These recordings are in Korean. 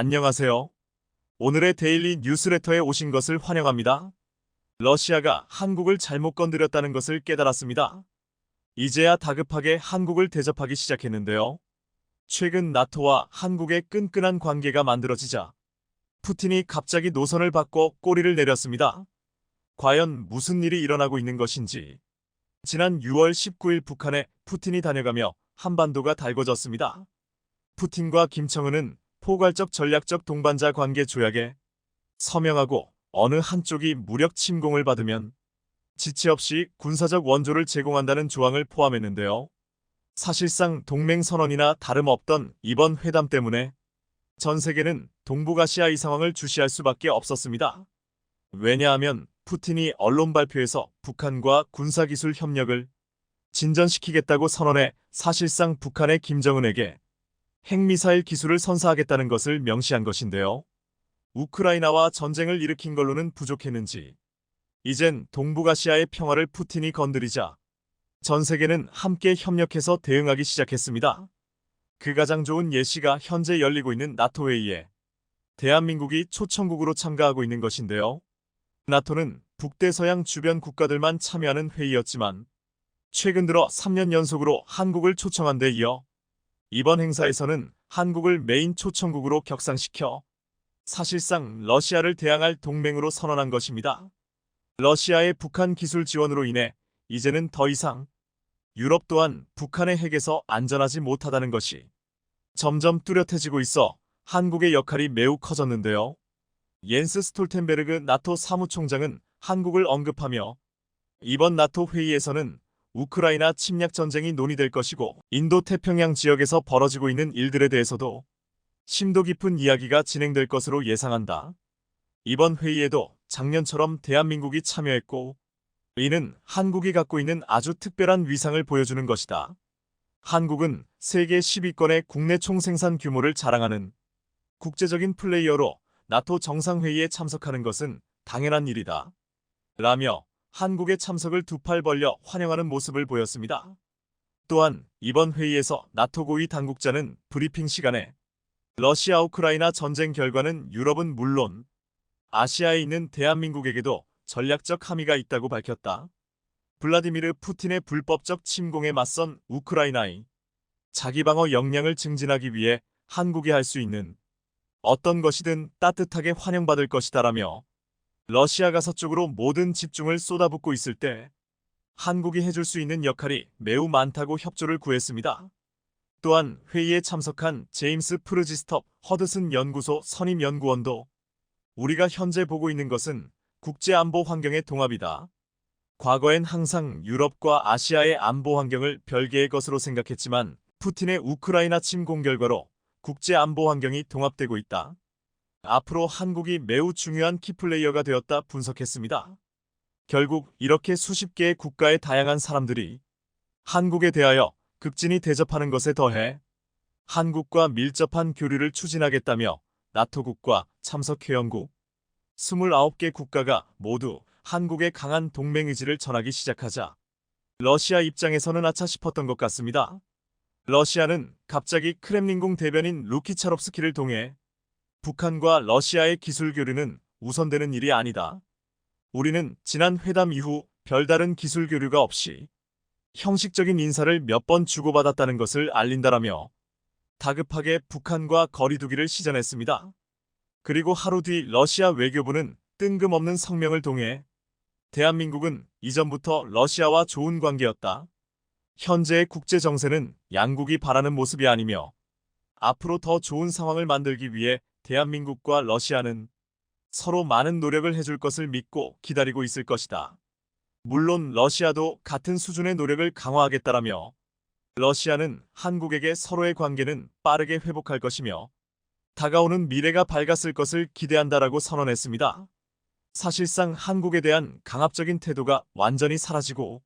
안녕하세요. 오늘의 데일리 뉴스레터에 오신 것을 환영합니다. 러시아가 한국을 잘못 건드렸다는 것을 깨달았습니다. 이제야 다급하게 한국을 대접하기 시작했는데요. 최근 나토와 한국의 끈끈한 관계가 만들어지자 푸틴이 갑자기 노선을 바꿔 꼬리를 내렸습니다. 과연 무슨 일이 일어나고 있는 것인지. 지난 6월 19일 북한에 푸틴이 다녀가며 한반도가 달궈졌습니다. 푸틴과 김정은은 포괄적 전략적 동반자 관계 조약에 서명하고 어느 한쪽이 무력 침공을 받으면 지체 없이 군사적 원조를 제공한다는 조항을 포함했는데요. 사실상 동맹선언이나 다름없던 이번 회담 때문에 전 세계는 동북아시아 이 상황을 주시할 수밖에 없었습니다. 왜냐하면 푸틴이 언론 발표에서 북한과 군사기술 협력을 진전시키겠다고 선언해 사실상 북한의 김정은에게 핵미사일 기술을 선사하겠다는 것을 명시한 것인데요. 우크라이나와 전쟁을 일으킨 걸로는 부족했는지 이젠 동북아시아의 평화를 푸틴이 건드리자 전 세계는 함께 협력해서 대응하기 시작했습니다. 그 가장 좋은 예시가 현재 열리고 있는 나토 회의에 대한민국이 초청국으로 참가하고 있는 것인데요. 나토는 북대서양 주변 국가들만 참여하는 회의였지만 최근 들어 3년 연속으로 한국을 초청한 데 이어 이번 행사에서는 한국을 메인 초청국으로 격상시켜 사실상 러시아를 대항할 동맹으로 선언한 것입니다. 러시아의 북한 기술 지원으로 인해 이제는 더 이상 유럽 또한 북한의 핵에서 안전하지 못하다는 것이 점점 뚜렷해지고 있어 한국의 역할이 매우 커졌는데요. 옌스 스톨텐베르그 나토 사무총장은 한국을 언급하며 이번 나토 회의에서는 우크라이나 침략 전쟁이 논의될 것이고 인도태평양 지역에서 벌어지고 있는 일들에 대해서도 심도 깊은 이야기가 진행될 것으로 예상한다. 이번 회의에도 작년처럼 대한민국이 참여했고 이는 한국이 갖고 있는 아주 특별한 위상을 보여주는 것이다. 한국은 세계 10위권의 국내 총생산 규모를 자랑하는 국제적인 플레이어로 나토 정상회의에 참석하는 것은 당연한 일이다. 라며 한국의 참석을 두 팔 벌려 환영하는 모습을 보였습니다. 또한 이번 회의에서 나토 고위 당국자는 브리핑 시간에 러시아 우크라이나 전쟁 결과는 유럽은 물론 아시아에 있는 대한민국에게도 전략적 함의가 있다고 밝혔다. 블라디미르 푸틴의 불법적 침공에 맞선 우크라이나의 자기방어 역량을 증진하기 위해 한국이 할 수 있는 어떤 것이든 따뜻하게 환영받을 것이다라며 러시아가 서쪽으로 모든 집중을 쏟아붓고 있을 때 한국이 해줄 수 있는 역할이 매우 많다고 협조를 구했습니다. 또한 회의에 참석한 제임스 프르지스톱 허드슨 연구소 선임연구원도 우리가 현재 보고 있는 것은 국제안보 환경의 동합이다. 과거엔 항상 유럽과 아시아의 안보 환경을 별개의 것으로 생각했지만 푸틴의 우크라이나 침공 결과로 국제안보 환경이 동합되고 있다. 앞으로 한국이 매우 중요한 키플레이어가 되었다 분석했습니다. 결국 이렇게 수십 개의 국가의 다양한 사람들이 한국에 대하여 극진히 대접하는 것에 더해 한국과 밀접한 교류를 추진하겠다며 나토국과 참석회원국 29개 국가가 모두 한국의 강한 동맹 의지를 전하기 시작하자 러시아 입장에서는 아차 싶었던 것 같습니다. 러시아는 갑자기 크렘린궁 대변인 루키차롭스키를 통해 북한과 러시아의 기술 교류는 우선되는 일이 아니다. 우리는 지난 회담 이후 별다른 기술 교류가 없이 형식적인 인사를 몇 번 주고받았다는 것을 알린다라며 다급하게 북한과 거리두기를 시전했습니다. 그리고 하루 뒤 러시아 외교부는 뜬금없는 성명을 통해 대한민국은 이전부터 러시아와 좋은 관계였다. 현재의 국제 정세는 양국이 바라는 모습이 아니며 앞으로 더 좋은 상황을 만들기 위해 대한민국과 러시아는 서로 많은 노력을 해줄 것을 믿고 기다리고 있을 것이다. 물론 러시아도 같은 수준의 노력을 강화하겠다라며 러시아는 한국에게 서로의 관계는 빠르게 회복할 것이며 다가오는 미래가 밝았을 것을 기대한다라고 선언했습니다. 사실상 한국에 대한 강압적인 태도가 완전히 사라지고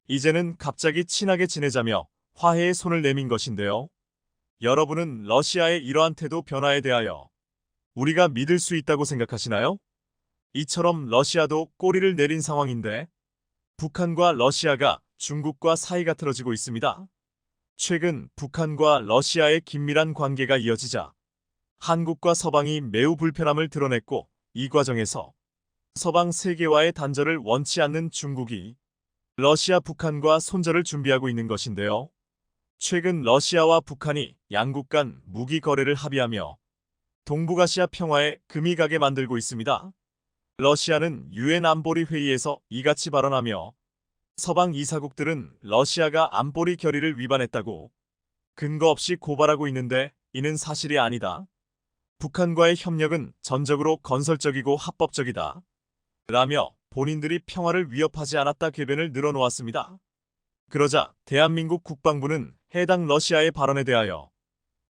이제는 갑자기 친하게 지내자며 화해의 손을 내민 것인데요. 여러분은 러시아의 이러한 태도 변화에 대하여 우리가 믿을 수 있다고 생각하시나요? 이처럼 러시아도 꼬리를 내린 상황인데 북한과 러시아가 중국과 사이가 틀어지고 있습니다. 최근 북한과 러시아의 긴밀한 관계가 이어지자 한국과 서방이 매우 불편함을 드러냈고, 이 과정에서 서방 세계와의 단절을 원치 않는 중국이 러시아, 북한과 손절을 준비하고 있는 것인데요. 최근 러시아와 북한이 양국 간 무기 거래를 합의하며 동북아시아 평화에 금이 가게 만들고 있습니다. 러시아는 유엔 안보리 회의에서 이같이 발언하며 서방 이사국들은 러시아가 안보리 결의를 위반했다고 근거 없이 고발하고 있는데 이는 사실이 아니다. 북한과의 협력은 전적으로 건설적이고 합법적이다. 라며 본인들이 평화를 위협하지 않았다 궤변을 늘어놓았습니다. 그러자 대한민국 국방부는 해당 러시아의 발언에 대하여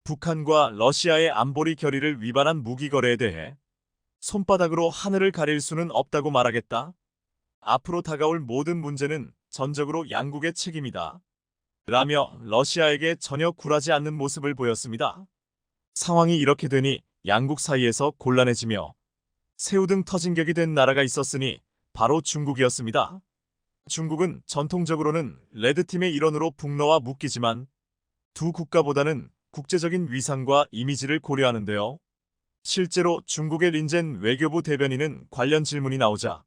북한과 러시아의 안보리 결의를 위반한 무기 거래에 대해 손바닥으로 하늘을 가릴 수는 없다고 말하겠다. 앞으로 다가올 모든 문제는 전적으로 양국의 책임이다. 라며 러시아에게 전혀 굴하지 않는 모습을 보였습니다. 상황이 이렇게 되니 양국 사이에서 곤란해지며 새우등 터진 격이 된 나라가 있었으니 바로 중국이었습니다. 중국은 전통적으로는 레드팀의 일원으로 북러와 묶이지만 두 국가보다는 국제적인 위상과 이미지를 고려하는데요. 실제로 중국의 린젠 외교부 대변인은 관련 질문이 나오자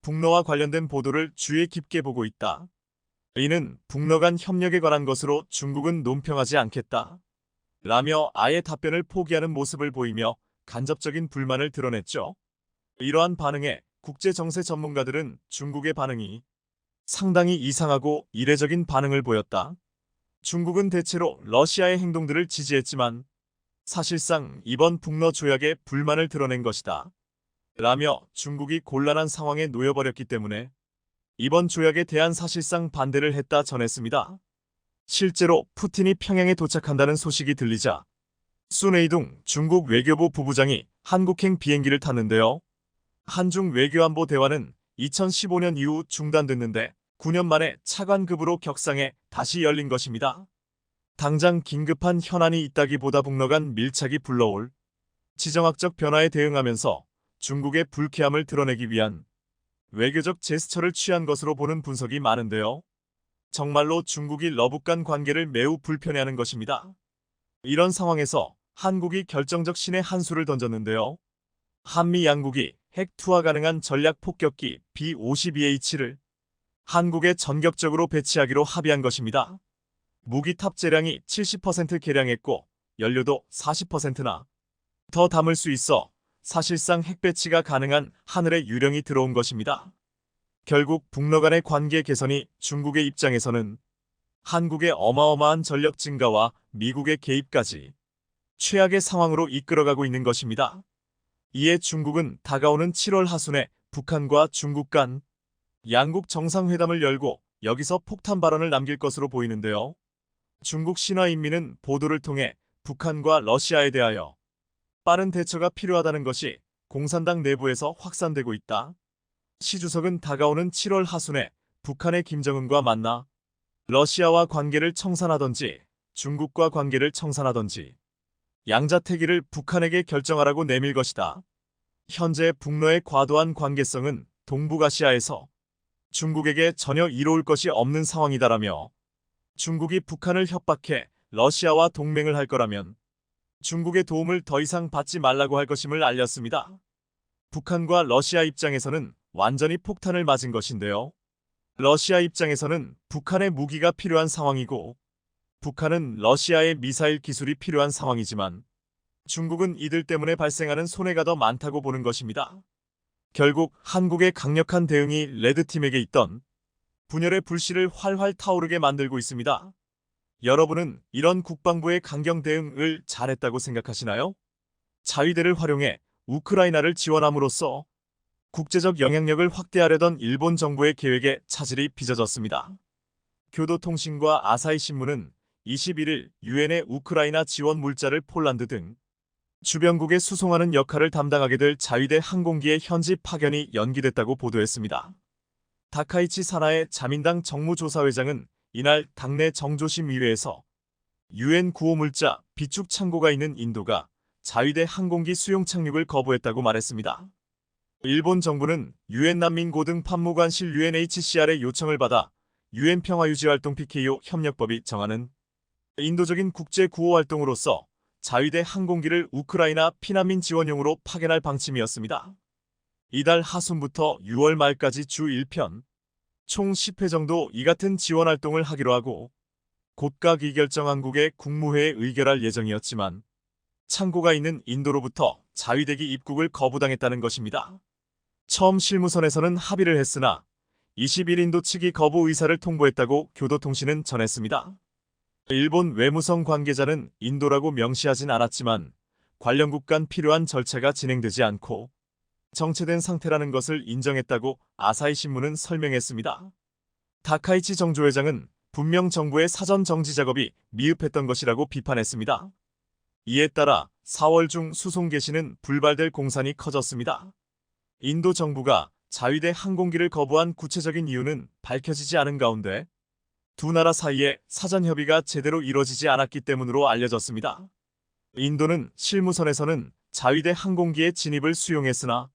북러와 관련된 보도를 주의 깊게 보고 있다. 이는 북러 간 협력에 관한 것으로 중국은 논평하지 않겠다. 라며 아예 답변을 포기하는 모습을 보이며 간접적인 불만을 드러냈죠. 이러한 반응에 국제정세 전문가들은 중국의 반응이 상당히 이상하고 이례적인 반응을 보였다. 중국은 대체로 러시아의 행동들을 지지했지만 사실상 이번 북러 조약에 불만을 드러낸 것이다. 라며 중국이 곤란한 상황에 놓여버렸기 때문에 이번 조약에 대한 사실상 반대를 했다 전했습니다. 실제로 푸틴이 평양에 도착한다는 소식이 들리자 순웨이둥 중국 외교부 부부장이 한국행 비행기를 탔는데요. 한중 외교안보 대화는 2015년 이후 중단됐는데 9년 만에 차관급으로 격상해 다시 열린 것입니다. 당장 긴급한 현안이 있다기보다 북러 간 밀착이 불러올 지정학적 변화에 대응하면서 중국의 불쾌함을 드러내기 위한 외교적 제스처를 취한 것으로 보는 분석이 많은데요. 정말로 중국이 러북 간 관계를 매우 불편해하는 것입니다. 이런 상황에서 한국이 결정적 신의 한 수를 던졌는데요. 한미 양국이 핵 투하 가능한 전략 폭격기 B-52H를 한국에 전격적으로 배치하기로 합의한 것입니다. 무기 탑재량이 70% 개량했고 연료도 40%나 더 담을 수 있어 사실상 핵 배치가 가능한 하늘의 유령이 들어온 것입니다. 결국 북러 간의 관계 개선이 중국의 입장에서는 한국의 어마어마한 전력 증가와 미국의 개입까지 최악의 상황으로 이끌어가고 있는 것입니다. 이에 중국은 다가오는 7월 하순에 북한과 중국 간 양국 정상회담을 열고 여기서 폭탄 발언을 남길 것으로 보이는데요. 중국 신화인민은 보도를 통해 북한과 러시아에 대하여 빠른 대처가 필요하다는 것이 공산당 내부에서 확산되고 있다. 시 주석은 다가오는 7월 하순에 북한의 김정은과 만나 러시아와 관계를 청산하던지 중국과 관계를 청산하던지 양자택일을 북한에게 결정하라고 내밀 것이다. 현재 북러의 과도한 관계성은 동북아시아에서 중국에게 전혀 이로울 것이 없는 상황이다라며 중국이 북한을 협박해 러시아와 동맹을 할 거라면 중국의 도움을 더 이상 받지 말라고 할 것임을 알렸습니다. 북한과 러시아 입장에서는 완전히 폭탄을 맞은 것인데요. 러시아 입장에서는 북한의 무기가 필요한 상황이고 북한은 러시아의 미사일 기술이 필요한 상황이지만 중국은 이들 때문에 발생하는 손해가 더 많다고 보는 것입니다. 결국 한국의 강력한 대응이 레드팀에게 있던 분열의 불씨를 활활 타오르게 만들고 있습니다. 여러분은 이런 국방부의 강경 대응을 잘했다고 생각하시나요? 자위대를 활용해 우크라이나를 지원함으로써 국제적 영향력을 확대하려던 일본 정부의 계획에 차질이 빚어졌습니다. 교도통신과 아사히신문은 21일 유엔의 우크라이나 지원 물자를 폴란드 등 주변국에 수송하는 역할을 담당하게 될 자위대 항공기의 현지 파견이 연기됐다고 보도했습니다. 다카이치 사나의 자민당 정무조사회장은 이날 당내 정조심의회에서 유엔 구호물자 비축 창고가 있는 인도가 자위대 항공기 수용 착륙을 거부했다고 말했습니다. 일본 정부는 유엔 난민고등 판무관실 UNHCR의 요청을 받아 유엔 평화유지활동 PKO 협력법이 정하는 인도적인 국제 구호 활동으로서 자위대 항공기를 우크라이나 피난민 지원용으로 파견할 방침이었습니다. 이달 하순부터 6월 말까지 주 1편, 총 10회 정도 이 같은 지원 활동을 하기로 하고 곧각 이 결정 한국의 국무회에 의결할 예정이었지만 창고가 있는 인도로부터 자위대기 입국을 거부당했다는 것입니다. 처음 실무선에서는 합의를 했으나 21인도 측이 거부 의사를 통보했다고 교도통신은 전했습니다. 일본 외무성 관계자는 인도라고 명시하진 않았지만 관련국 간 필요한 절차가 진행되지 않고 정체된 상태라는 것을 인정했다고 아사히 신문은 설명했습니다. 다카이치 정조회장은 분명 정부의 사전 정지 작업이 미흡했던 것이라고 비판했습니다. 이에 따라 4월 중 수송 개시는 불발될 공산이 커졌습니다. 인도 정부가 자위대 항공기를 거부한 구체적인 이유는 밝혀지지 않은 가운데 두 나라 사이에 사전 협의가 제대로 이뤄지지 않았기 때문으로 알려졌습니다. 인도는 실무선에서는 자위대 항공기의 진입을 수용했으나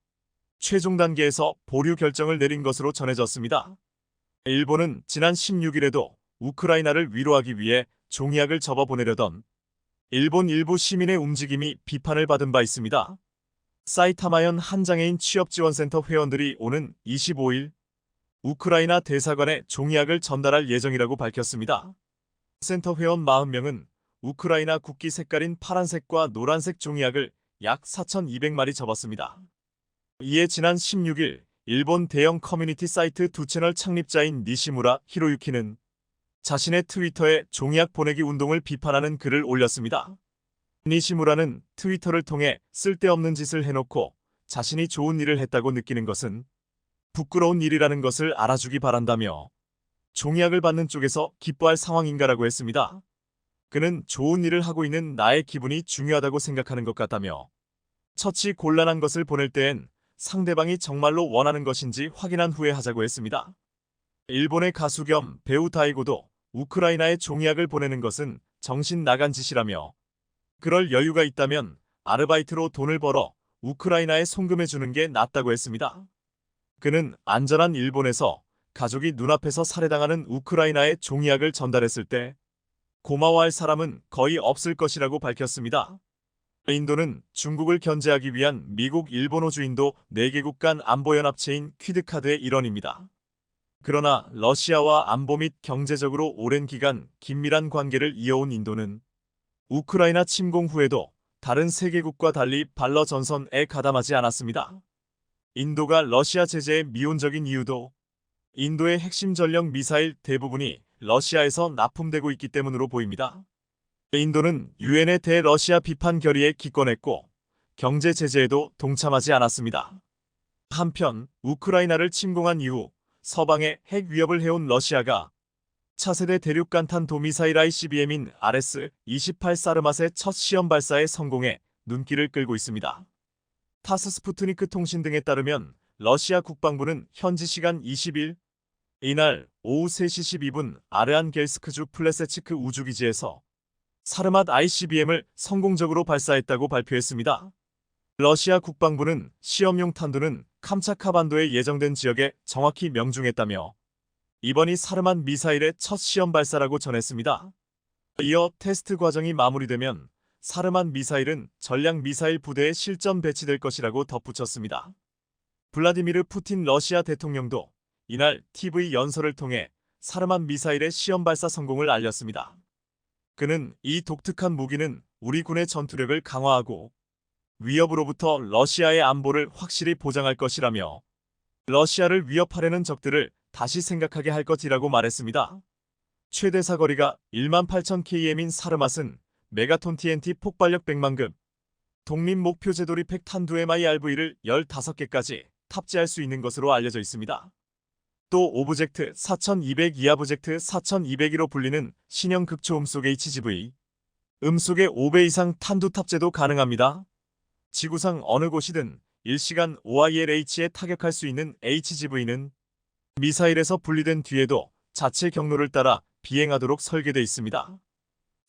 최종 단계에서 보류 결정을 내린 것으로 전해졌습니다. 일본은 지난 16일에도 우크라이나를 위로하기 위해 종이학을 접어 보내려던 일본 일부 시민의 움직임이 비판을 받은 바 있습니다. 사이타마현 한장애인 취업지원센터 회원들이 오는 25일 우크라이나 대사관에 종이학을 전달할 예정이라고 밝혔습니다. 센터 회원 40명은 우크라이나 국기 색깔인 파란색과 노란색 종이학을 약 4,200마리 접었습니다. 이에 지난 16일 일본 대형 커뮤니티 사이트 두 채널 창립자인 니시무라 히로유키는 자신의 트위터에 종이학 보내기 운동을 비판하는 글을 올렸습니다. 니시무라는 트위터를 통해 쓸데없는 짓을 해놓고 자신이 좋은 일을 했다고 느끼는 것은 부끄러운 일이라는 것을 알아주기 바란다며 종이학을 받는 쪽에서 기뻐할 상황인가라고 했습니다. 그는 좋은 일을 하고 있는 나의 기분이 중요하다고 생각하는 것 같다며 처치 곤란한 것을 보낼 때엔 상대방이 정말로 원하는 것인지 확인한 후에 하자고 했습니다. 일본의 가수 겸 배우 다이고도 우크라이나에 종이학을 보내는 것은 정신 나간 짓이라며 그럴 여유가 있다면 아르바이트로 돈을 벌어 우크라이나에 송금해주는 게 낫다고 했습니다. 그는 안전한 일본에서 가족이 눈앞에서 살해당하는 우크라이나에 종이학을 전달했을 때 고마워할 사람은 거의 없을 것이라고 밝혔습니다. 인도는 중국을 견제하기 위한 미국, 일본, 호주, 인도 4개국 간 안보연합체인 퀴드카드의 일원입니다. 그러나 러시아와 안보 및 경제적으로 오랜 기간 긴밀한 관계를 이어온 인도는 우크라이나 침공 후에도 다른 세계국과 달리 발러 전선에 가담하지 않았습니다. 인도가 러시아 제재에 미온적인 이유도 인도의 핵심 전력 미사일 대부분이 러시아에서 납품되고 있기 때문으로 보입니다. 인도는 유엔의 대러시아 비판 결의에 기권했고 경제 제재에도 동참하지 않았습니다. 한편 우크라이나를 침공한 이후 서방에 핵 위협을 해온 러시아가 차세대 대륙간탄 도미사일 ICBM인 RS-28 사르맛의 첫 시험 발사에 성공해 눈길을 끌고 있습니다. 타스 스푸트니크 통신 등에 따르면 러시아 국방부는 현지 시간 20일 이날 오후 3시 12분 아르안겔스크주 플레세치크 우주기지에서 사르맛 ICBM을 성공적으로 발사했다고 발표했습니다. 러시아 국방부는 시험용 탄두는 캄차카 반도에 예정된 지역에 정확히 명중했다며 이번이 사르맛 미사일의 첫 시험 발사라고 전했습니다. 이어 테스트 과정이 마무리되면 사르맛 미사일은 전략 미사일 부대에 실전 배치될 것이라고 덧붙였습니다. 블라디미르 푸틴 러시아 대통령도 이날 TV 연설을 통해 사르맛 미사일의 시험 발사 성공을 알렸습니다. 그는 이 독특한 무기는 우리 군의 전투력을 강화하고 위협으로부터 러시아의 안보를 확실히 보장할 것이라며 러시아를 위협하려는 적들을 다시 생각하게 할 것이라고 말했습니다. 최대 사거리가 18,000km인 사르맛은 메가톤 TNT 폭발력 100만급, 독립 목표 제도립 핵 탄두 MIRV를 15개까지 탑재할 수 있는 것으로 알려져 있습니다. 또 오브젝트 4200 이하브젝트 4200이로 불리는 신형 극초 음속 HGV, 음속의 5배 이상 탄두 탑재도 가능합니다. 지구상 어느 곳이든 일시간 OILH에 타격할 수 있는 HGV는 미사일에서 분리된 뒤에도 자체 경로를 따라 비행하도록 설계되어 있습니다.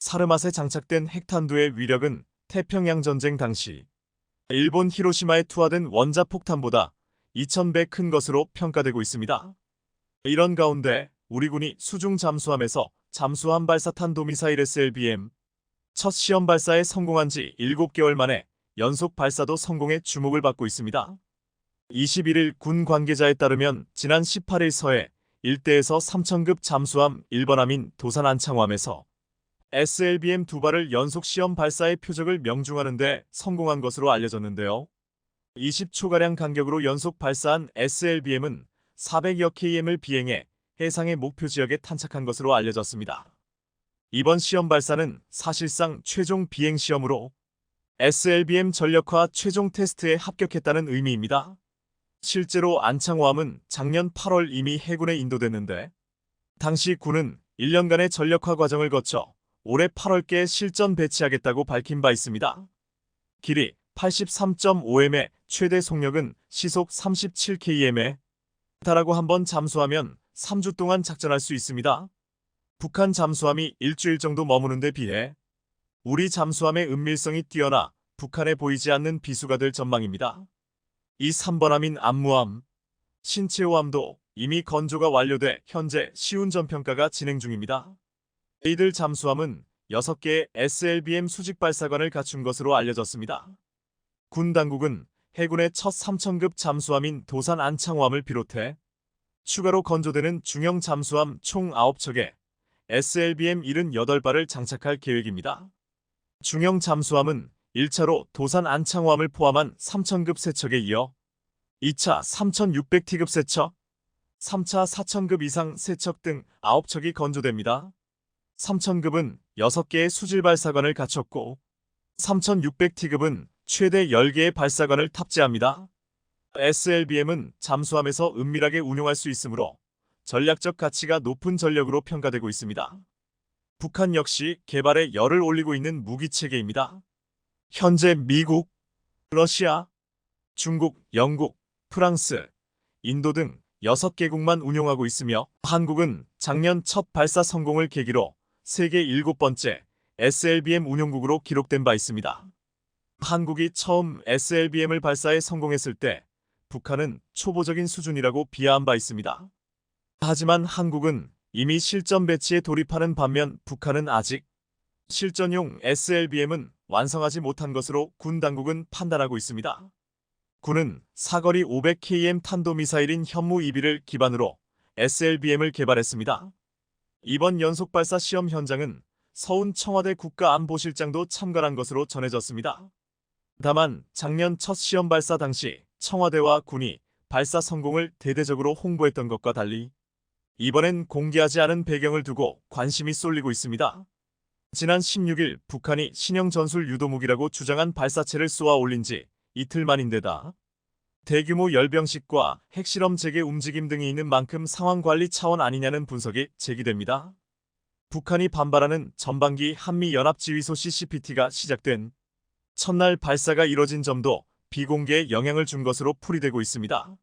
사르맛에 장착된 핵탄두의 위력은 태평양 전쟁 당시 일본 히로시마에 투하된 원자폭탄보다 2000배 큰 것으로 평가되고 있습니다. 이런 가운데 우리 군이 수중 잠수함에서 잠수함 발사탄 도미사일 SLBM 첫 시험 발사에 성공한 지 7개월 만에 연속 발사도 성공해 주목을 받고 있습니다. 21일 군 관계자에 따르면 지난 18일 서해 일대에서 3000급 잠수함 1번함인 도산 안창호함에서 SLBM 2발을 연속 시험 발사의 표적을 명중하는 데 성공한 것으로 알려졌는데요. 20초가량 간격으로 연속 발사한 SLBM은 400여 km을 비행해 해상의 목표 지역에 탄착한 것으로 알려졌습니다. 이번 시험 발사는 사실상 최종 비행 시험으로 SLBM 전력화 최종 테스트에 합격했다는 의미입니다. 실제로 안창호함은 작년 8월 이미 해군에 인도됐는데 당시 군은 1년간의 전력화 과정을 거쳐 올해 8월께 실전 배치하겠다고 밝힌 바 있습니다. 길이 83.5m에 최대 속력은 시속 37km에 달하고 한번 잠수하면 3주 동안 작전할 수 있습니다. 북한 잠수함이 일주일 정도 머무는 데 비해 우리 잠수함의 은밀성이 뛰어나 북한에 보이지 않는 비수가 될 전망입니다. 이 3번함인 안무함, 신체호함도 이미 건조가 완료돼 현재 시운전 평가가 진행 중입니다. 이들 잠수함은 6개의 SLBM 수직 발사관을 갖춘 것으로 알려졌습니다. 군 당국은 해군의 첫 3000급 잠수함인 도산 안창호함을 비롯해 추가로 건조되는 중형 잠수함 총 9척에 SLBM 78발을 장착할 계획입니다. 중형 잠수함은 1차로 도산 안창호함을 포함한 3000급 세척에 이어 2차 3600T급 세척, 3차 4000급 이상 세척 등 9척이 건조됩니다. 3000급은 6개의 수질 발사관을 갖췄고 3600T급은 최대 10개의 발사관을 탑재합니다. SLBM은 잠수함에서 은밀하게 운용할 수 있으므로 전략적 가치가 높은 전력으로 평가되고 있습니다. 북한 역시 개발에 열을 올리고 있는 무기체계입니다. 현재 미국, 러시아, 중국, 영국, 프랑스, 인도 등 6개국만 운용하고 있으며 한국은 작년 첫 발사 성공을 계기로 세계 7번째 SLBM 운용국으로 기록된 바 있습니다. 한국이 처음 SLBM을 발사에 성공했을 때 북한은 초보적인 수준이라고 비하한 바 있습니다. 하지만 한국은 이미 실전 배치에 돌입하는 반면 북한은 아직 실전용 SLBM은 완성하지 못한 것으로 군 당국은 판단하고 있습니다. 군은 사거리 500km 탄도미사일인 현무2B를 기반으로 SLBM을 개발했습니다. 이번 연속 발사 시험 현장은 서훈 청와대 국가안보실장도 참관한 것으로 전해졌습니다. 다만 작년 첫 시험 발사 당시 청와대와 군이 발사 성공을 대대적으로 홍보했던 것과 달리 이번엔 공개하지 않은 배경을 두고 관심이 쏠리고 있습니다. 지난 16일 북한이 신형 전술 유도무기라고 주장한 발사체를 쏘아 올린 지 이틀 만인데다 대규모 열병식과 핵실험 재개 움직임 등이 있는 만큼 상황관리 차원 아니냐는 분석이 제기됩니다. 북한이 반발하는 전반기 한미연합지휘소 CCPT가 시작된 첫날 발사가 이뤄진 점도 비공개에 영향을 준 것으로 풀이되고 있습니다.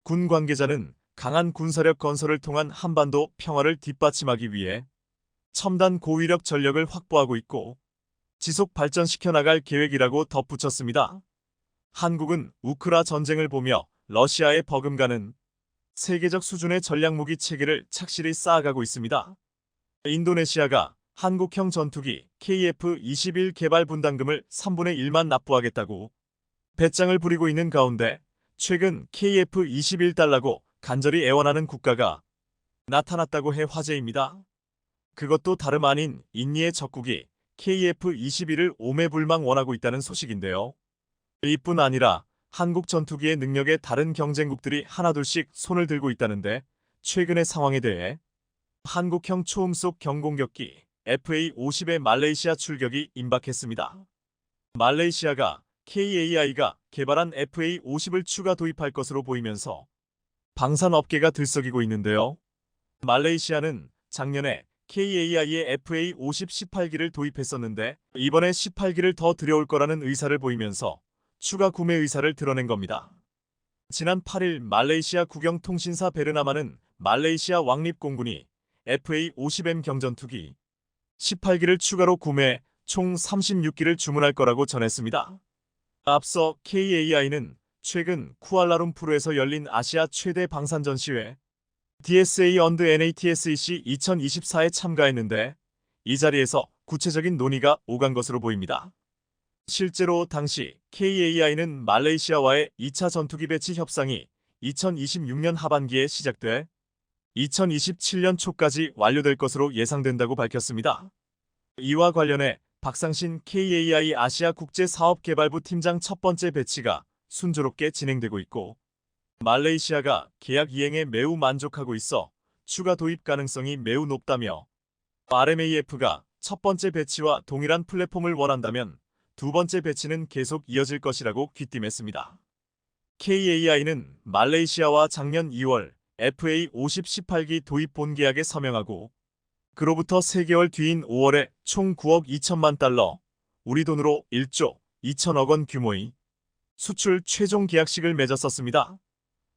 군 관계자는 강한 군사력 건설을 통한 한반도 평화를 뒷받침하기 위해 첨단 고위력 전력을 확보하고 있고 지속 발전시켜 나갈 계획이라고 덧붙였습니다. 한국은 우크라 전쟁을 보며 러시아에 버금가는 세계적 수준의 전략무기 체계를 착실히 쌓아가고 있습니다. 인도네시아가 한국형 전투기 KF-21 개발 분담금을 3분의 1만 납부하겠다고 배짱을 부리고 있는 가운데 최근 KF-21달라고 간절히 애원하는 국가가 나타났다고 해 화제입니다. 그것도 다름 아닌 인니의 적국이 KF-21을 오매불망 원하고 있다는 소식인데요. 이뿐 아니라 한국 전투기의 능력에 다른 경쟁국들이 하나둘씩 손을 들고 있다는데 최근의 상황에 대해 한국형 초음속 경공격기 FA-50의 말레이시아 출격이 임박했습니다. 말레이시아가 KAI가 개발한 FA-50을 추가 도입할 것으로 보이면서 방산업계가 들썩이고 있는데요. 말레이시아는 작년에 KAI의 FA-50 18기를 도입했었는데 이번에 18기를 더 들여올 거라는 의사를 보이면서 추가 구매 의사를 드러낸 겁니다. 지난 8일 말레이시아 국영통신사 베르나마는 말레이시아 왕립공군이 FA-50M 경전투기 18기를 추가로 구매 총 36기를 주문할 거라고 전했습니다. 앞서 KAI는 최근 쿠알라룸푸르에서 열린 아시아 최대 방산 전시회 DSA&NATSEC 2024에 참가했는데 이 자리에서 구체적인 논의가 오간 것으로 보입니다. 실제로 당시 KAI는 말레이시아와의 2차 전투기 배치 협상이 2026년 하반기에 시작돼 2027년 초까지 완료될 것으로 예상된다고 밝혔습니다. 이와 관련해 박상신 KAI 아시아 국제사업개발부 팀장 첫 번째 배치가 순조롭게 진행되고 있고 말레이시아가 계약 이행에 매우 만족하고 있어 추가 도입 가능성이 매우 높다며 RMAF가 첫 번째 배치와 동일한 플랫폼을 원한다면 두 번째 배치는 계속 이어질 것이라고 귀띔했습니다. KAI는 말레이시아와 작년 2월 FA50 18기 도입 본계약에 서명하고 그로부터 3개월 뒤인 5월에 총 9억 2천만 달러, 우리 돈으로 1조 2천억 원 규모의 수출 최종 계약식을 맺었었습니다.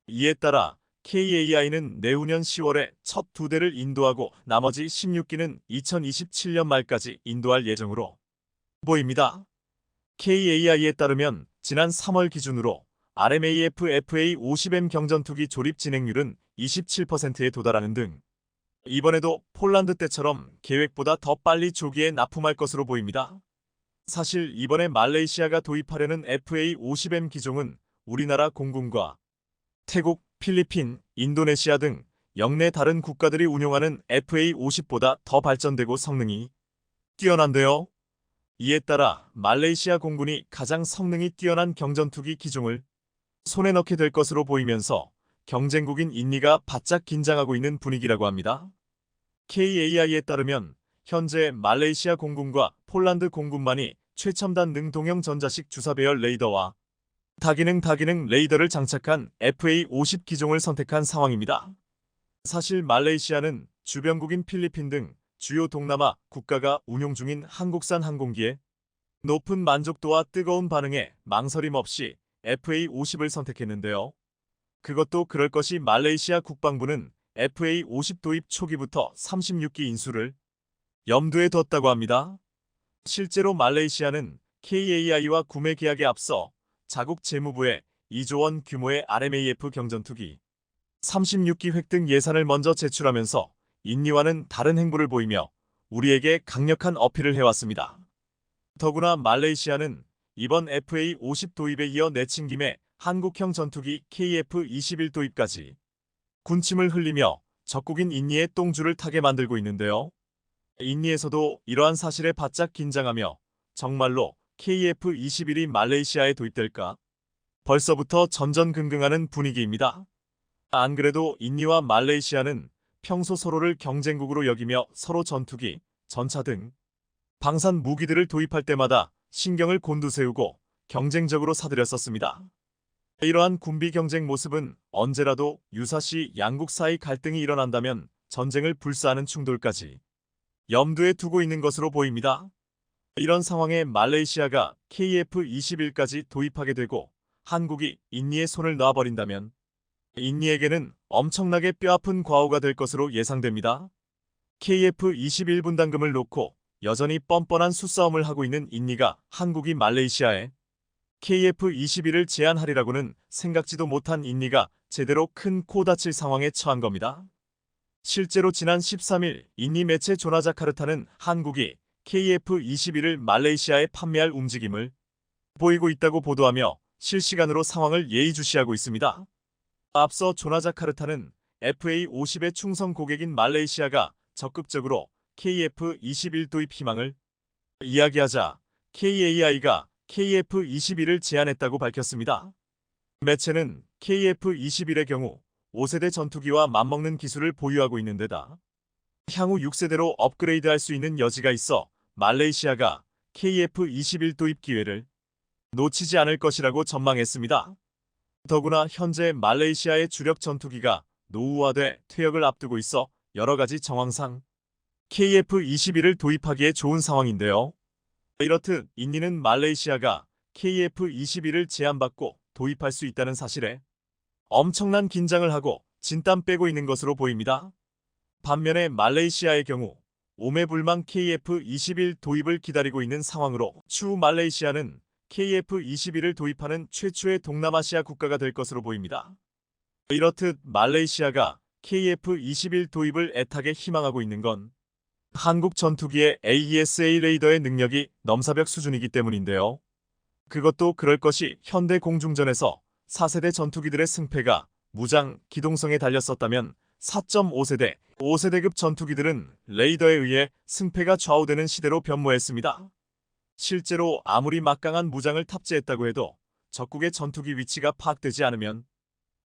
이에 따라 KAI는 내후년 10월에 첫 2대를 인도하고 나머지 16기는 2027년 말까지 인도할 예정으로 보입니다. KAI에 따르면 지난 3월 기준으로 RMAF FA50M 경전투기 조립 진행률은 27%에 도달하는 등 이번에도 폴란드 때처럼 계획보다 더 빨리 조기에 납품할 것으로 보입니다. 사실 이번에 말레이시아가 도입하려는 FA50M 기종은 우리나라 공군과 태국, 필리핀, 인도네시아 등 영내 다른 국가들이 운용하는 FA50보다 더 발전되고 성능이 뛰어난데요. 이에 따라 말레이시아 공군이 가장 성능이 뛰어난 경전투기 기종을 손에 넣게 될 것으로 보이면서 경쟁국인 인니가 바짝 긴장하고 있는 분위기라고 합니다. KAI에 따르면 현재 말레이시아 공군과 폴란드 공군만이 최첨단 능동형 전자식 주사 배열 레이더와 다기능 레이더를 장착한 FA50 기종을 선택한 상황입니다. 사실 말레이시아는 주변국인 필리핀 등 주요 동남아 국가가 운용 중인 한국산 항공기에 높은 만족도와 뜨거운 반응에 망설임 없이 FA50을 선택했는데요. 그것도 그럴 것이 말레이시아 국방부는 FA50 도입 초기부터 36기 인수를 염두에 뒀다고 합니다. 실제로 말레이시아는 KAI와 구매 계약에 앞서 자국 재무부에 2조 원 규모의 RMAF 경전투기 36기 획득 예산을 먼저 제출하면서 인니와는 다른 행보를 보이며 우리에게 강력한 어필을 해왔습니다. 더구나 말레이시아는 이번 FA50 도입에 이어 내친 김에 한국형 전투기 KF-21 도입까지 군침을 흘리며 적국인 인니의 똥줄을 타게 만들고 있는데요. 인니에서도 이러한 사실에 바짝 긴장하며 정말로 KF-21이 말레이시아에 도입될까? 벌써부터 전전긍긍하는 분위기입니다. 안 그래도 인니와 말레이시아는 평소 서로를 경쟁국으로 여기며 서로 전투기, 전차 등 방산 무기들을 도입할 때마다 신경을 곤두세우고 경쟁적으로 사들였었습니다. 이러한 군비 경쟁 모습은 언제라도 유사시 양국 사이 갈등이 일어난다면 전쟁을 불사하는 충돌까지 염두에 두고 있는 것으로 보입니다. 이런 상황에 말레이시아가 KF-21까지 도입하게 되고 한국이 인니의 손을 놔버린다면 인니에게는 엄청나게 뼈아픈 과오가 될 것으로 예상됩니다. KF-21 분담금을 놓고 여전히 뻔뻔한 수싸움을 하고 있는 인니가 한국이 말레이시아에 KF-21을 제안하리라고는 생각지도 못한 인니가 제대로 큰 코 다칠 상황에 처한 겁니다. 실제로 지난 13일 인니 매체 조나자카르타는 한국이 KF-21을 말레이시아에 판매할 움직임을 보이고 있다고 보도하며 실시간으로 상황을 예의주시하고 있습니다. 앞서 조나자카르타는 FA50의 충성 고객인 말레이시아가 적극적으로 KF-21 도입 희망을 이야기하자 KAI가 KF-21을 제안했다고 밝혔습니다. 매체는 KF-21의 경우 5세대 전투기와 맞먹는 기술을 보유하고 있는 데다 향후 6세대로 업그레이드할 수 있는 여지가 있어 말레이시아가 KF-21 도입 기회를 놓치지 않을 것이라고 전망했습니다. 더구나 현재 말레이시아의 주력 전투기가 노후화돼 퇴역을 앞두고 있어 여러가지 정황상 KF-21을 도입하기에 좋은 상황인데요. 이렇듯 인니는 말레이시아가 KF-21을 제안받고 도입할 수 있다는 사실에 엄청난 긴장을 하고 진땀 빼고 있는 것으로 보입니다. 반면에 말레이시아의 경우 오매불망 KF-21 도입을 기다리고 있는 상황으로 추후 말레이시아는 KF-21을 도입하는 최초의 동남아시아 국가가 될 것으로 보입니다. 이렇듯 말레이시아가 KF-21 도입을 애타게 희망하고 있는 건 한국 전투기의 AESA 레이더의 능력이 넘사벽 수준이기 때문인데요. 그것도 그럴 것이 현대 공중전에서 4세대 전투기들의 승패가 무장, 기동성에 달렸었다면 4.5세대, 5세대급 전투기들은 레이더에 의해 승패가 좌우되는 시대로 변모했습니다. 실제로 아무리 막강한 무장을 탑재했다고 해도 적국의 전투기 위치가 파악되지 않으면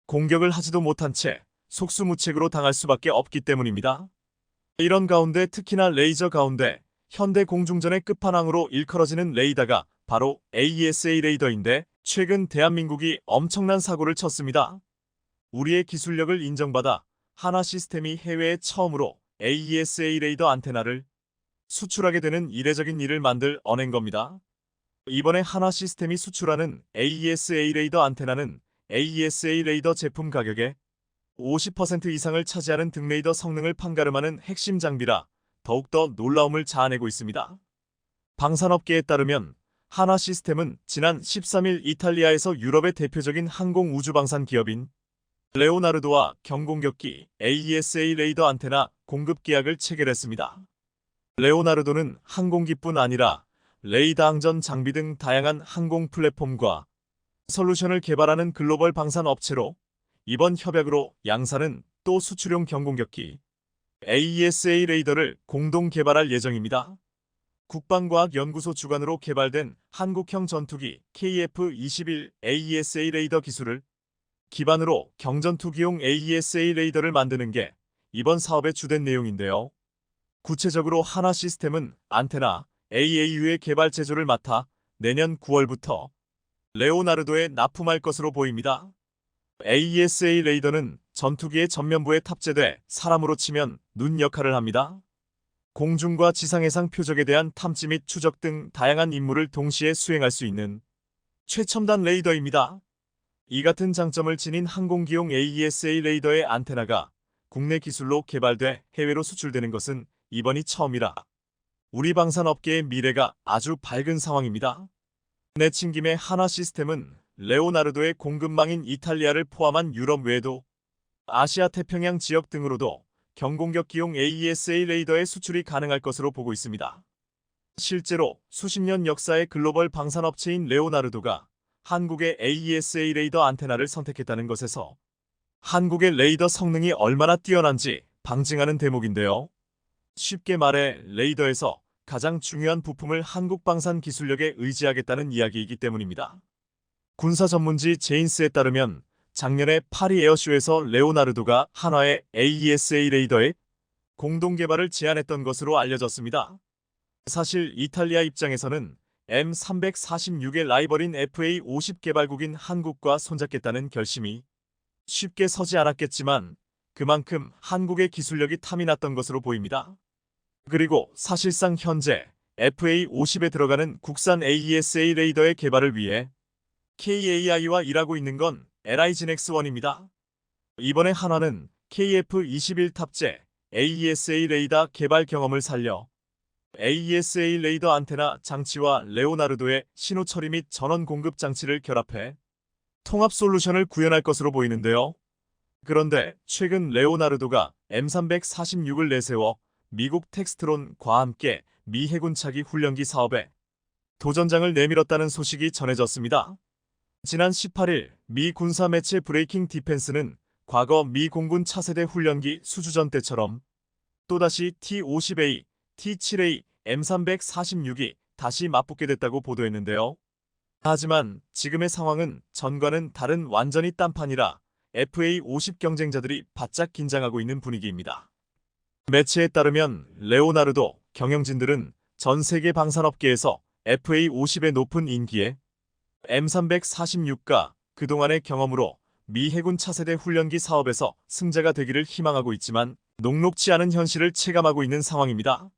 공격을 하지도 못한 채 속수무책으로 당할 수밖에 없기 때문입니다. 이런 가운데 특히나 레이저 가운데 현대 공중전의 끝판왕으로 일컬어지는 레이더가 바로 AESA 레이더인데 최근 대한민국이 엄청난 사고를 쳤습니다. 우리의 기술력을 인정받아 하나시스템이 해외에 처음으로 AESA 레이더 안테나를 수출하게 되는 이례적인 일을 만들 어낸 겁니다. 이번에 하나시스템이 수출하는 AESA 레이더 안테나는 AESA 레이더 제품 가격의 50% 이상을 차지하는 등레이더 성능을 판가름하는 핵심 장비라 더욱더 놀라움을 자아내고 있습니다. 방산업계에 따르면 하나시스템은 지난 13일 이탈리아에서 유럽의 대표적인 항공우주방산 기업인 레오나르도와 경공격기 AESA 레이더 안테나 공급 계약을 체결했습니다. 레오나르도는 항공기뿐 아니라 레이더 항전 장비 등 다양한 항공 플랫폼과 솔루션을 개발하는 글로벌 방산 업체로 이번 협약으로 양사는 또 수출용 경공격기 AESA 레이더를 공동 개발할 예정입니다. 국방과학연구소 주관으로 개발된 한국형 전투기 KF-21 AESA 레이더 기술을 기반으로 경전투기용 AESA 레이더를 만드는 게 이번 사업의 주된 내용인데요. 구체적으로 하나시스템은 안테나 AAU의 개발 제조를 맡아 내년 9월부터 레오나르도에 납품할 것으로 보입니다. AESA 레이더는 전투기의 전면부에 탑재돼 사람으로 치면 눈 역할을 합니다. 공중과 지상해상 표적에 대한 탐지 및 추적 등 다양한 임무를 동시에 수행할 수 있는 최첨단 레이더입니다. 이 같은 장점을 지닌 항공기용 AESA 레이더의 안테나가 국내 기술로 개발돼 해외로 수출되는 것은 이번이 처음이라 우리 방산업계의 미래가 아주 밝은 상황입니다. 내친 김에 하나시스템은 레오나르도의 공급망인 이탈리아를 포함한 유럽 외에도 아시아 태평양 지역 등으로도 경공격기용 AESA 레이더의 수출이 가능할 것으로 보고 있습니다. 실제로 수십 년 역사의 글로벌 방산업체인 레오나르도가 한국의 AESA 레이더 안테나를 선택했다는 것에서 한국의 레이더 성능이 얼마나 뛰어난지 방증하는 대목인데요. 쉽게 말해 레이더에서 가장 중요한 부품을 한국 방산 기술력에 의지하겠다는 이야기이기 때문입니다. 군사 전문지 제인스에 따르면 작년에 파리 에어쇼에서 레오나르도가 한화의 AESA 레이더의 공동 개발을 제안했던 것으로 알려졌습니다. 사실 이탈리아 입장에서는 M346의 라이벌인 FA50 개발국인 한국과 손잡겠다는 결심이 쉽게 서지 않았겠지만 그만큼 한국의 기술력이 탐이 났던 것으로 보입니다. 그리고 사실상 현재 FA50에 들어가는 국산 AESA 레이더의 개발을 위해 KAI와 일하고 있는 건 LIGNX1입니다. 이번에 한화는 KF-21 탑재 AESA 레이더 개발 경험을 살려 AESA 레이더 안테나 장치와 레오나르도의 신호 처리 및 전원 공급 장치를 결합해 통합 솔루션을 구현할 것으로 보이는데요. 그런데 최근 레오나르도가 M346을 내세워 미국 텍스트론과 함께 미 해군 차기 훈련기 사업에 도전장을 내밀었다는 소식이 전해졌습니다. 지난 18일 미 군사 매체 브레이킹 디펜스는 과거 미 공군 차세대 훈련기 수주전 때처럼 또다시 T-50A, T-7A, M346이 다시 맞붙게 됐다고 보도했는데요. 하지만 지금의 상황은 전과는 다른 완전히 딴판이라 FA50 경쟁자들이 바짝 긴장하고 있는 분위기입니다. 매체에 따르면 레오나르도 경영진들은 전 세계 방산업계에서 FA50의 높은 인기에 M346과 그동안의 경험으로 미 해군 차세대 훈련기 사업에서 승자가 되기를 희망하고 있지만 녹록지 않은 현실을 체감하고 있는 상황입니다.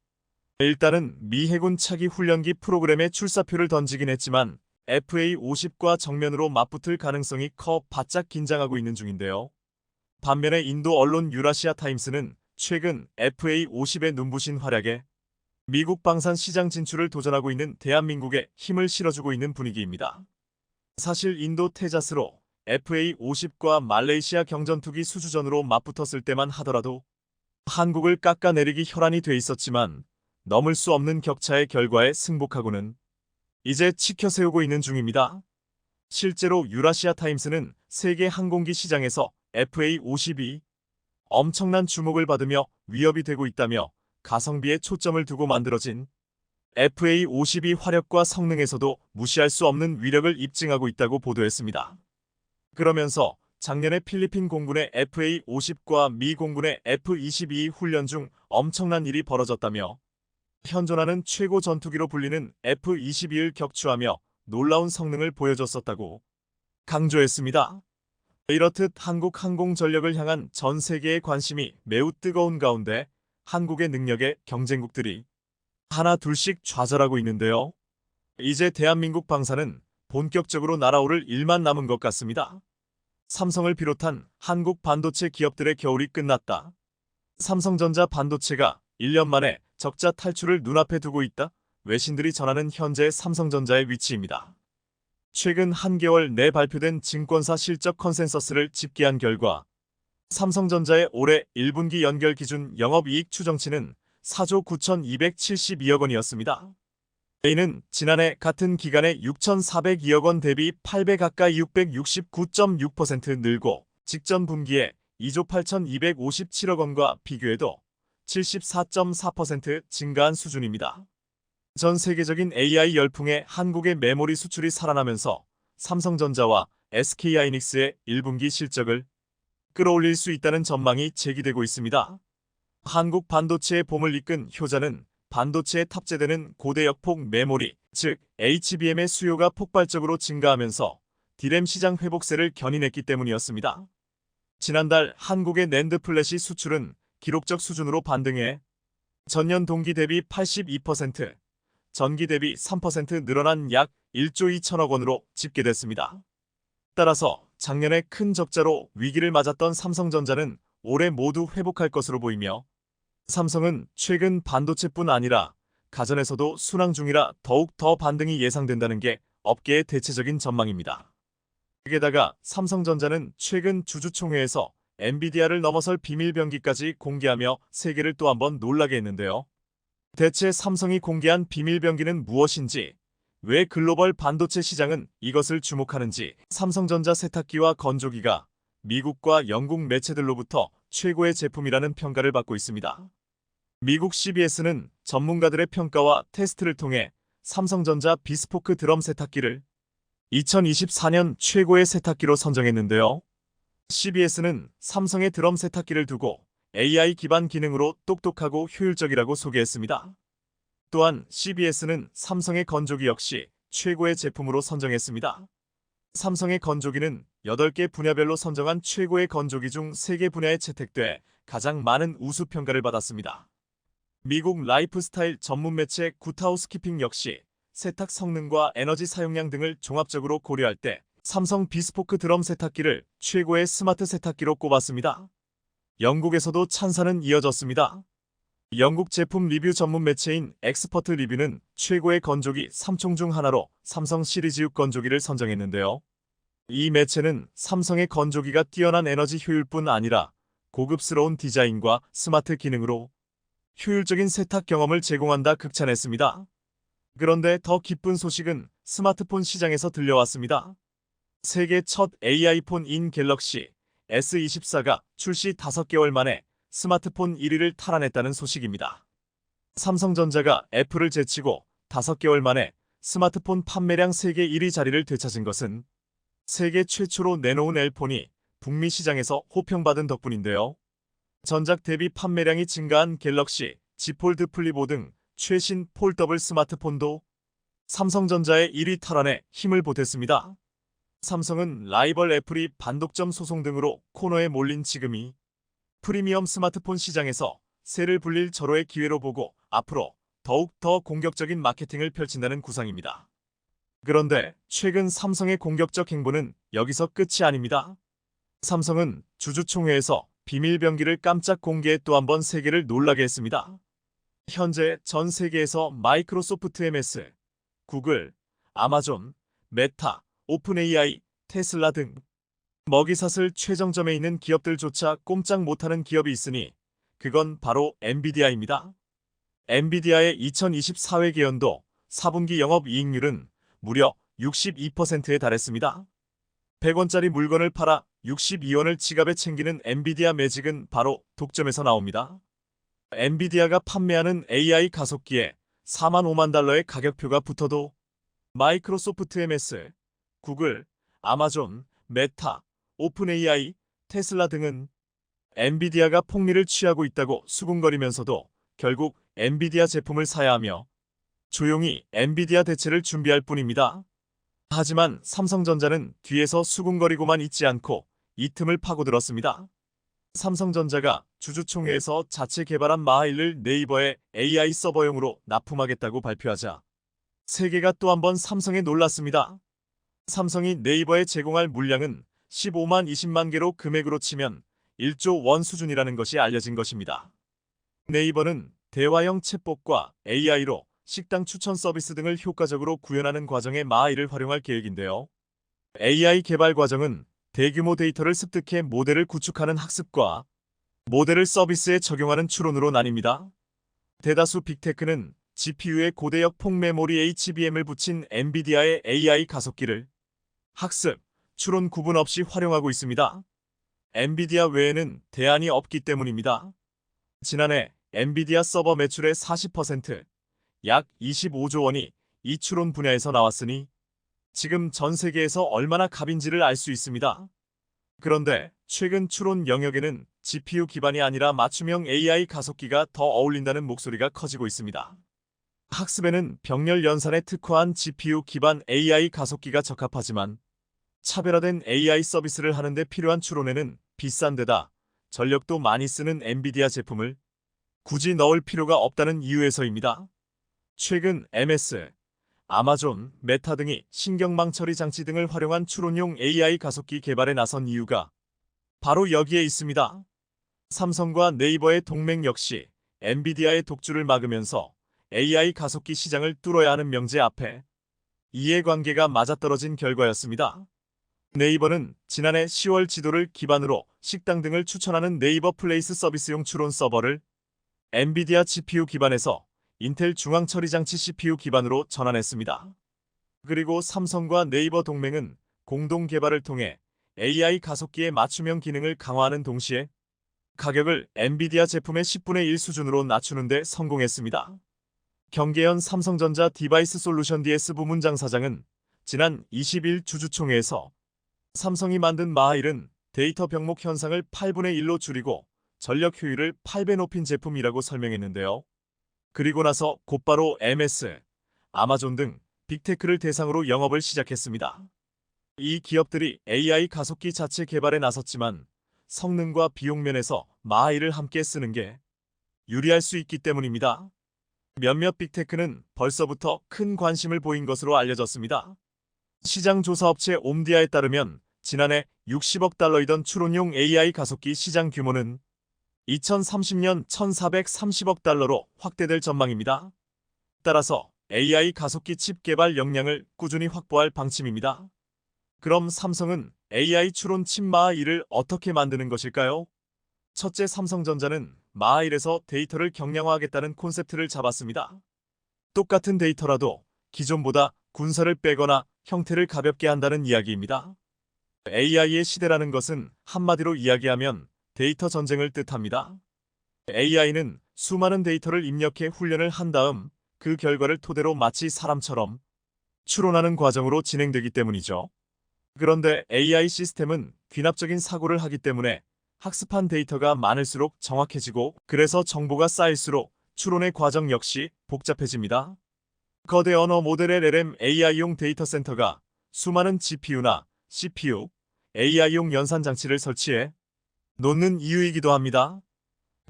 일단은 미 해군 차기 훈련기 프로그램에 출사표를 던지긴 했지만 FA50과 정면으로 맞붙을 가능성이 커 바짝 긴장하고 있는 중인데요. 반면에 인도 언론 유라시아 타임스는 최근 FA50의 눈부신 활약에 미국 방산 시장 진출을 도전하고 있는 대한민국에 힘을 실어주고 있는 분위기입니다. 사실 인도 테자스로 FA50과 말레이시아 경전투기 수주전으로 맞붙었을 때만 하더라도 한국을 깎아내리기 혈안이 돼 있었지만 넘을 수 없는 격차의 결과에 승복하고는 이제 치켜세우고 있는 중입니다. 실제로 유라시아 타임스는 세계 항공기 시장에서 FA-52 엄청난 주목을 받으며 위협이 되고 있다며 가성비에 초점을 두고 만들어진 FA-52 화력과 성능에서도 무시할 수 없는 위력을 입증하고 있다고 보도했습니다. 그러면서 작년에 필리핀 공군의 FA-50과 미 공군의 F-22 훈련 중 엄청난 일이 벌어졌다며 현존하는 최고 전투기로 불리는 F-22를 격추하며 놀라운 성능을 보여줬었다고 강조했습니다. 이렇듯 한국 항공전력을 향한 전 세계의 관심이 매우 뜨거운 가운데 한국의 능력에 경쟁국들이 하나 둘씩 좌절하고 있는데요. 이제 대한민국 방사는 본격적으로 날아오를 일만 남은 것 같습니다. 삼성을 비롯한 한국 반도체 기업들의 겨울이 끝났다. 삼성전자 반도체가 1년 만에 적자 탈출을 눈앞에 두고 있다. 외신들이 전하는 현재 삼성전자의 위치입니다. 최근 한 개월 내 발표된 증권사 실적 컨센서스를 집계한 결과 삼성전자의 올해 1분기 연결 기준 영업이익 추정치는 4조 9,272억 원이었습니다. 이는 지난해 같은 기간에 6,402억 원 대비 8배 가까이 669.6% 늘고 직전 분기에 2조 8,257억 원과 비교해도 74.4% 증가한 수준입니다. 전 세계적인 AI 열풍에 한국의 메모리 수출이 살아나면서 삼성전자와 SK하이닉스의 1분기 실적을 끌어올릴 수 있다는 전망이 제기되고 있습니다. 한국 반도체의 봄을 이끈 효자는 반도체에 탑재되는 고대역폭 메모리, 즉 HBM의 수요가 폭발적으로 증가하면서 D램 시장 회복세를 견인했기 때문이었습니다. 지난달 한국의 낸드 플래시 수출은 기록적 수준으로 반등해 전년 동기 대비 82%, 전기 대비 3% 늘어난 약 1조 2천억 원으로 집계됐습니다. 따라서 작년에 큰 적자로 위기를 맞았던 삼성전자는 올해 모두 회복할 것으로 보이며 삼성은 최근 반도체뿐 아니라 가전에서도 순항 중이라 더욱 더 반등이 예상된다는 게 업계의 대체적인 전망입니다. 게다가 삼성전자는 최근 주주총회에서 엔비디아를 넘어설 비밀병기까지 공개하며 세계를 또 한번 놀라게 했는데요. 대체 삼성이 공개한 비밀병기는 무엇인지, 왜 글로벌 반도체 시장은 이것을 주목하는지, 삼성전자 세탁기와 건조기가 미국과 영국 매체들로부터 최고의 제품이라는 평가를 받고 있습니다. 미국 CBS는 전문가들의 평가와 테스트를 통해 삼성전자 비스포크 드럼 세탁기를 2024년 최고의 세탁기로 선정했는데요. CBS는 삼성의 드럼 세탁기를 두고 AI 기반 기능으로 똑똑하고 효율적이라고 소개했습니다. 또한 CBS는 삼성의 건조기 역시 최고의 제품으로 선정했습니다. 삼성의 건조기는 8개 분야별로 선정한 최고의 건조기 중 3개 분야에 채택돼 가장 많은 우수 평가를 받았습니다. 미국 라이프스타일 전문 매체 굿하우스키핑 역시 세탁 성능과 에너지 사용량 등을 종합적으로 고려할 때 삼성 비스포크 드럼 세탁기를 최고의 스마트 세탁기로 꼽았습니다. 영국에서도 찬사는 이어졌습니다. 영국 제품 리뷰 전문 매체인 엑스퍼트 리뷰는 최고의 건조기 3총 중 하나로 삼성 시리즈 6 건조기를 선정했는데요. 이 매체는 삼성의 건조기가 뛰어난 에너지 효율뿐 아니라 고급스러운 디자인과 스마트 기능으로 효율적인 세탁 경험을 제공한다 극찬했습니다. 그런데 더 기쁜 소식은 스마트폰 시장에서 들려왔습니다. 세계 첫 AI폰인 갤럭시 S24가 출시 5개월 만에 스마트폰 1위를 탈환했다는 소식입니다. 삼성전자가 애플을 제치고 5개월 만에 스마트폰 판매량 세계 1위 자리를 되찾은 것은 세계 최초로 내놓은 L폰이 북미 시장에서 호평받은 덕분인데요. 전작 대비 판매량이 증가한 갤럭시, Z 폴드 플립5 등 최신 폴더블 스마트폰도 삼성전자의 1위 탈환에 힘을 보탰습니다. 삼성은 라이벌 애플이 반독점 소송 등으로 코너에 몰린 지금이 프리미엄 스마트폰 시장에서 새를 불릴 절호의 기회로 보고 앞으로 더욱 더 공격적인 마케팅을 펼친다는 구상입니다. 그런데 최근 삼성의 공격적 행보는 여기서 끝이 아닙니다. 삼성은 주주총회에서 비밀병기를 깜짝 공개해 또 한 번 세계를 놀라게 했습니다. 현재 전 세계에서 마이크로소프트 MS, 구글, 아마존, 메타, 오픈 AI, 테슬라 등 먹이사슬 최정점에 있는 기업들조차 꼼짝 못하는 기업이 있으니 그건 바로 엔비디아입니다. 엔비디아의 2024회계연도 4분기 영업이익률은 무려 62%에 달했습니다. 100원짜리 물건을 팔아 62원을 지갑에 챙기는 엔비디아 매직은 바로 독점에서 나옵니다. 엔비디아가 판매하는 AI 가속기에 4만 5만 달러의 가격표가 붙어도 마이크로소프트 MS, 구글, 아마존, 메타, 오픈 AI, 테슬라 등은 엔비디아가 폭리를 취하고 있다고 수군거리면서도 결국 엔비디아 제품을 사야 하며 조용히 엔비디아 대체를 준비할 뿐입니다. 하지만 삼성전자는 뒤에서 수군거리고만 있지 않고 이 틈을 파고들었습니다. 삼성전자가 주주총회에서 자체 개발한 마하일을 네이버의 AI 서버용으로 납품하겠다고 발표하자 세계가 또 한 번 삼성에 놀랐습니다. 삼성이 네이버에 제공할 물량은 15만 20만 개로 금액으로 치면 1조 원 수준이라는 것이 알려진 것입니다. 네이버는 대화형 챗봇과 AI로 식당 추천 서비스 등을 효과적으로 구현하는 과정에 마하일을 활용할 계획인데요. AI 개발 과정은 대규모 데이터를 습득해 모델을 구축하는 학습과 모델을 서비스에 적용하는 추론으로 나뉩니다. 대다수 빅테크는 GPU에 고대역 폭메모리 HBM을 붙인 엔비디아의 AI 가속기를 학습, 추론 구분 없이 활용하고 있습니다. 엔비디아 외에는 대안이 없기 때문입니다. 지난해 엔비디아 서버 매출의 40%, 약 25조 원이 이 추론 분야에서 나왔으니 지금 전 세계에서 얼마나 갑인지를 알 수 있습니다. 그런데 최근 추론 영역에는 GPU 기반이 아니라 맞춤형 AI 가속기가 더 어울린다는 목소리가 커지고 있습니다. 학습에는 병렬 연산에 특화한 GPU 기반 AI 가속기가 적합하지만 차별화된 AI 서비스를 하는데 필요한 추론에는 비싼 데다 전력도 많이 쓰는 엔비디아 제품을 굳이 넣을 필요가 없다는 이유에서입니다. 최근 MS, 아마존, 메타 등이 신경망 처리 장치 등을 활용한 추론용 AI 가속기 개발에 나선 이유가 바로 여기에 있습니다. 삼성과 네이버의 동맹 역시 엔비디아의 독주를 막으면서 AI 가속기 시장을 뚫어야 하는 명제 앞에 이해관계가 맞아떨어진 결과였습니다. 네이버는 지난해 10월 지도를 기반으로 식당 등을 추천하는 네이버 플레이스 서비스용 추론 서버를 엔비디아 GPU 기반에서 인텔 중앙처리장치 CPU 기반으로 전환했습니다. 그리고 삼성과 네이버 동맹은 공동 개발을 통해 AI 가속기의 맞춤형 기능을 강화하는 동시에 가격을 엔비디아 제품의 10분의 1 수준으로 낮추는 데 성공했습니다. 경계현 삼성전자 디바이스 솔루션 DS 부문장 사장은 지난 20일 주주총회에서 삼성이 만든 마하일은 데이터 병목 현상을 8분의 1로 줄이고 전력 효율을 8배 높인 제품이라고 설명했는데요. 그리고 나서 곧바로 MS, 아마존 등 빅테크를 대상으로 영업을 시작했습니다. 이 기업들이 AI 가속기 자체 개발에 나섰지만 성능과 비용 면에서 마하일을 함께 쓰는 게 유리할 수 있기 때문입니다. 몇몇 빅테크는 벌써부터 큰 관심을 보인 것으로 알려졌습니다. 시장 조사업체 옴디아에 따르면 지난해 60억 달러이던 추론용 AI 가속기 시장 규모는 2030년 1,430억 달러로 확대될 전망입니다. 따라서 AI 가속기 칩 개발 역량을 꾸준히 확보할 방침입니다. 그럼 삼성은 AI 추론 칩 마하일을 어떻게 만드는 것일까요? 첫째, 삼성전자는 마하일에서 데이터를 경량화하겠다는 콘셉트를 잡았습니다. 똑같은 데이터라도 기존보다 군사를 빼거나 형태를 가볍게 한다는 이야기입니다. AI의 시대라는 것은 한마디로 이야기하면 데이터 전쟁을 뜻합니다. AI는 수많은 데이터를 입력해 훈련을 한 다음 그 결과를 토대로 마치 사람처럼 추론하는 과정으로 진행되기 때문이죠. 그런데 AI 시스템은 귀납적인 사고를 하기 때문에 학습한 데이터가 많을수록 정확해지고 그래서 정보가 쌓일수록 추론의 과정 역시 복잡해집니다. 거대 언어 모델의 LLM AI용 데이터 센터가 수많은 GPU나 CPU, AI용 연산 장치를 설치해 놓는 이유이기도 합니다.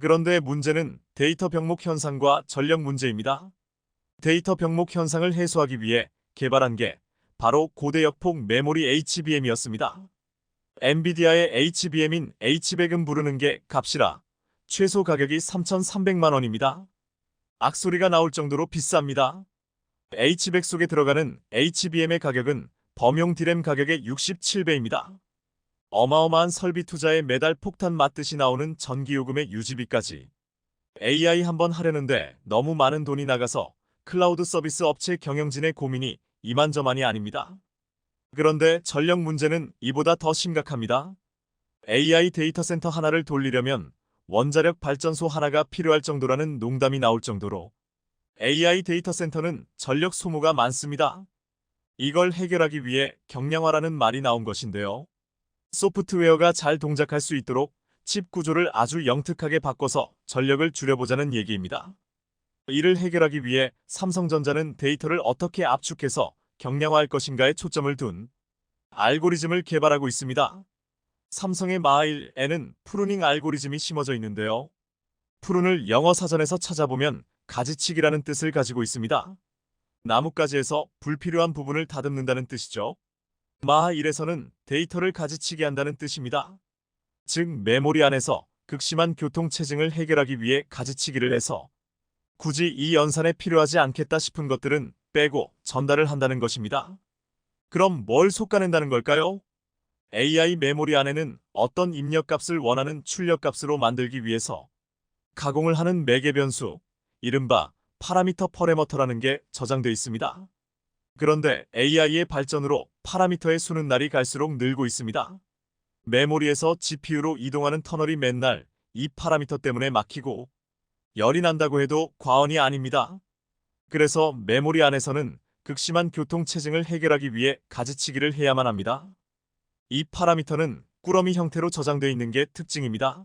그런데 문제는 데이터 병목 현상과 전력 문제입니다. 데이터 병목 현상을 해소하기 위해 개발한 게 바로 고대역폭 메모리 HBM이었습니다. 엔비디아의 HBM인 H100은 부르는 게 값이라 최소 가격이 3,300만 원입니다. 악소리가 나올 정도로 비쌉니다. H100 속에 들어가는 HBM의 가격은 범용 디램 가격의 67배입니다. 어마어마한 설비 투자에 매달 폭탄 맞듯이 나오는 전기요금의 유지비까지 AI 한번 하려는데 너무 많은 돈이 나가서 클라우드 서비스 업체 경영진의 고민이 이만저만이 아닙니다. 그런데 전력 문제는 이보다 더 심각합니다. AI 데이터 센터 하나를 돌리려면 원자력 발전소 하나가 필요할 정도라는 농담이 나올 정도로 AI 데이터 센터는 전력 소모가 많습니다. 이걸 해결하기 위해 경량화라는 말이 나온 것인데요. 소프트웨어가 잘 동작할 수 있도록 칩 구조를 아주 영특하게 바꿔서 전력을 줄여보자는 얘기입니다. 이를 해결하기 위해 삼성전자는 데이터를 어떻게 압축해서 경량화할 것인가에 초점을 둔 알고리즘을 개발하고 있습니다. 삼성의 마일에는 프루닝 알고리즘이 심어져 있는데요. 프룬을 영어 사전에서 찾아보면 가지치기라는 뜻을 가지고 있습니다. 나뭇가지에서 불필요한 부분을 다듬는다는 뜻이죠. 마1에서는 데이터를 가지치기 한다는 뜻입니다. 즉 메모리 안에서 극심한 교통체증을 해결하기 위해 가지치기를 해서 굳이 이 연산에 필요하지 않겠다 싶은 것들은 빼고 전달을 한다는 것입니다. 그럼 뭘 솎아낸다는 걸까요? AI 메모리 안에는 어떤 입력값을 원하는 출력값으로 만들기 위해서 가공을 하는 매개 변수, 이른바 파라미터 퍼레머터라는 게 저장되어 있습니다. 그런데 AI의 발전으로 파라미터의 수는 날이 갈수록 늘고 있습니다. 메모리에서 GPU로 이동하는 터널이 맨날 이 파라미터 때문에 막히고 열이 난다고 해도 과언이 아닙니다. 그래서 메모리 안에서는 극심한 교통체증을 해결하기 위해 가지치기를 해야만 합니다. 이 파라미터는 꾸러미 형태로 저장되어 있는 게 특징입니다.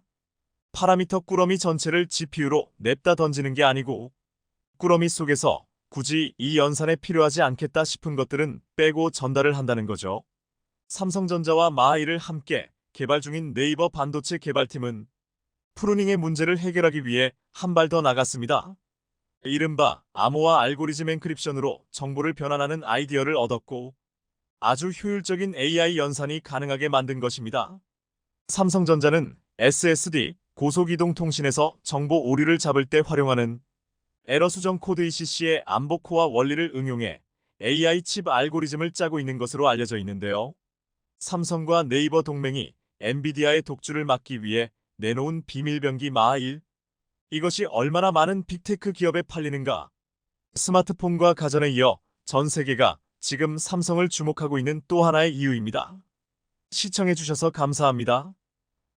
파라미터 꾸러미 전체를 GPU로 냅다 던지는 게 아니고 꾸러미 속에서 굳이 이 연산에 필요하지 않겠다 싶은 것들은 빼고 전달을 한다는 거죠. 삼성전자와 마하이를 함께 개발 중인 네이버 반도체 개발팀은 프루닝의 문제를 해결하기 위해 한 발 더 나갔습니다. 이른바 암호화 알고리즘 엔크립션으로 정보를 변환하는 아이디어를 얻었고 아주 효율적인 AI 연산이 가능하게 만든 것입니다. 삼성전자는 SSD, 고속이동 통신에서 정보 오류를 잡을 때 활용하는 에러 수정 코드 ECC의 암복호화 원리를 응용해 AI 칩 알고리즘을 짜고 있는 것으로 알려져 있는데요. 삼성과 네이버 동맹이 엔비디아의 독주를 막기 위해 내놓은 비밀병기 마하1. 이것이 얼마나 많은 빅테크 기업에 팔리는가. 스마트폰과 가전에 이어 전 세계가 지금 삼성을 주목하고 있는 또 하나의 이유입니다. 시청해주셔서 감사합니다.